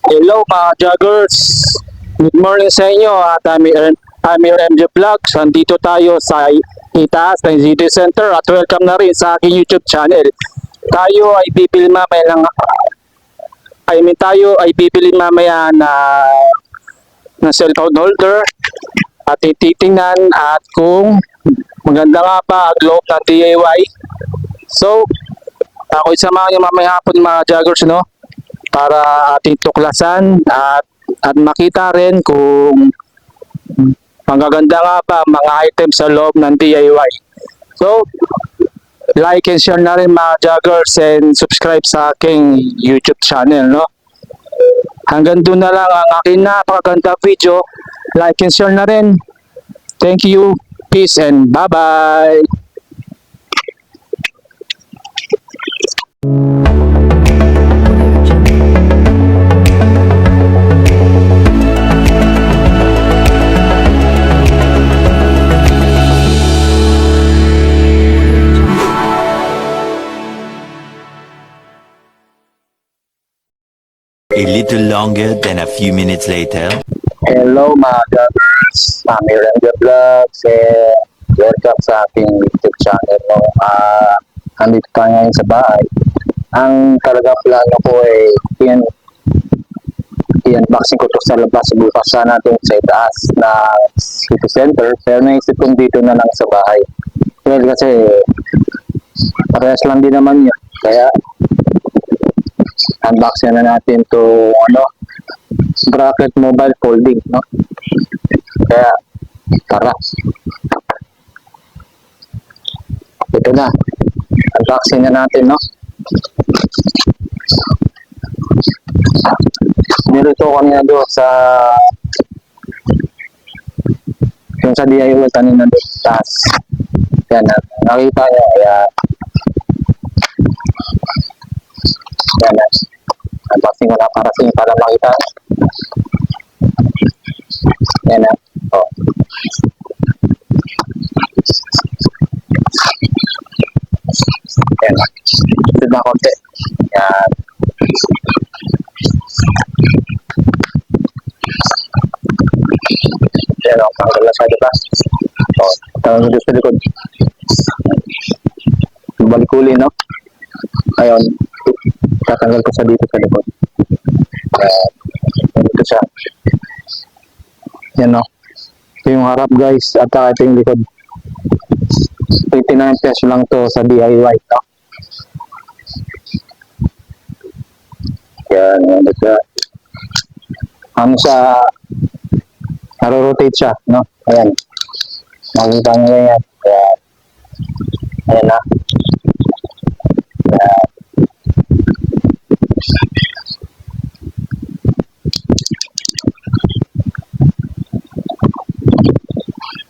Hello mga joggers! Good morning sa inyo at I'm your MJ Vlogs. Nandito tayo sa itaas ng City Center at welcome na rin sa aking YouTube channel. Tayo ay bibili mamaya ng tayo ay bibili mamaya na cellphone holder at ititingnan at kung maganda nga pa ang loob ng DIY. So, ako isama niyo mamaya hapon mga joggers, no? Para ating tuklasan at makita rin kung magaganda nga pa mga items sa loob ng DIY. So, like and share na rin mga joggers and subscribe sa aking YouTube channel, no? Hanggang doon na lang ang aking napakaganda video. Like and share na rin. Thank you. Peace and bye-bye. A little longer than a few minutes later. Hello mga joggers, I'm Miranda Vlogs and welcome sa ating YouTube channel. No? Nandito tayo ngayon sa bahay. Ang talagang plano ko ay i-unboxing ko to sa labas. Bukas natin sa itaas na City Center. Pero naisip kong dito na lang sa bahay. Well, kasi parehas lang din naman yun. Kaya unboxing na natin to bracket mobile folding, no? Kaya tara, ito na, unboxing na natin, no? Nilito ko kanina doon sa yung sa DIY kanina doon sa taas. Yan, nakita nyo, yan, unboxing ko na para makita. Yan na. Oh. Yan na. Ito na konti. Yan. Yan o. Tanggal na siya, diba? O. Tanggal na sa likod. Balik uli, no? Ngayon, tatanggal ko sa dito sa likod. Dito siya. Yan o. Ito yung harap guys at ito yung likod. 29 pesos lang to sa DIY, no? Yan, yan siya. Siya naro-rotate siya, no? Ayan. Makikita nyo yan. Ayan. Ayan na. Ayan.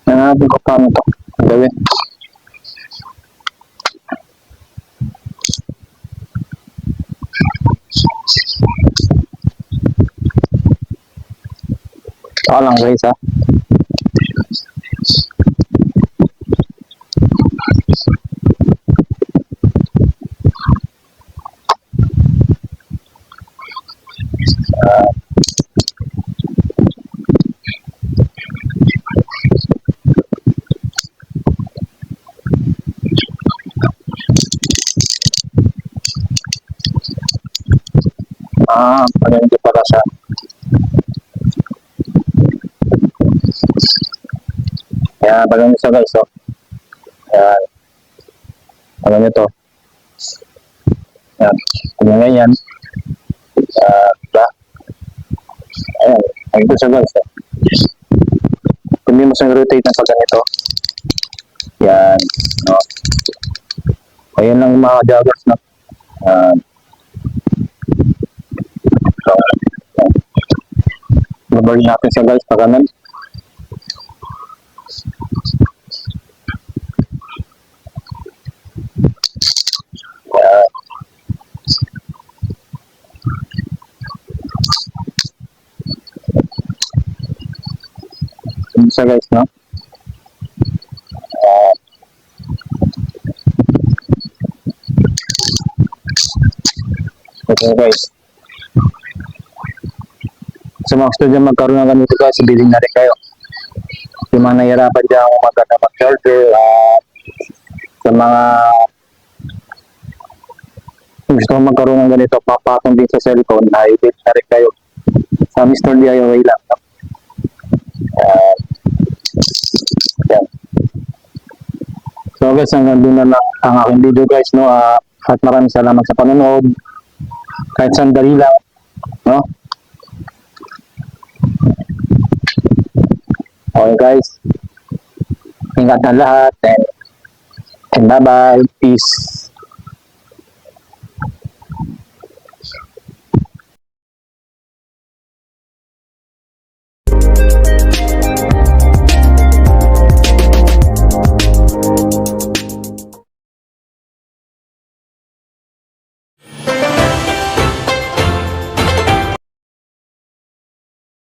Nanapin ko paano ito gawin. Ito lang guys, ha. Hindi pala siya. Kaya bagay nyo siya guys, oh. Ayan. Bagay nyo to. Ayan. Kung ganyan. Diba? Ayan. Bagay nyo siya guys, oh. Kung hindi mo siya rotate ng pag ganito. Ayan. No? Ayan lang mga joggers, no? Ayan. Babalik natin siya guys, pag ganun. Ganun siya guys, no? Ito guys. sa mga gusto dyan magkaroon ng ganito guys, bilhin na rin kayo. Yung mga nahihirapan dyan kung maganda mag-charger, sa mga gusto kong magkaroon ng ganito, papatong din sa cellphone, ay bilhin na rin kayo. Sa Mr. DIY lang. Yan. So guys, hanggang doon na lang ang aking video guys, no? At maraming salamat sa panonood. Kahit sandali lang, no? Okay guys, ingat na lahat and bye bye, peace.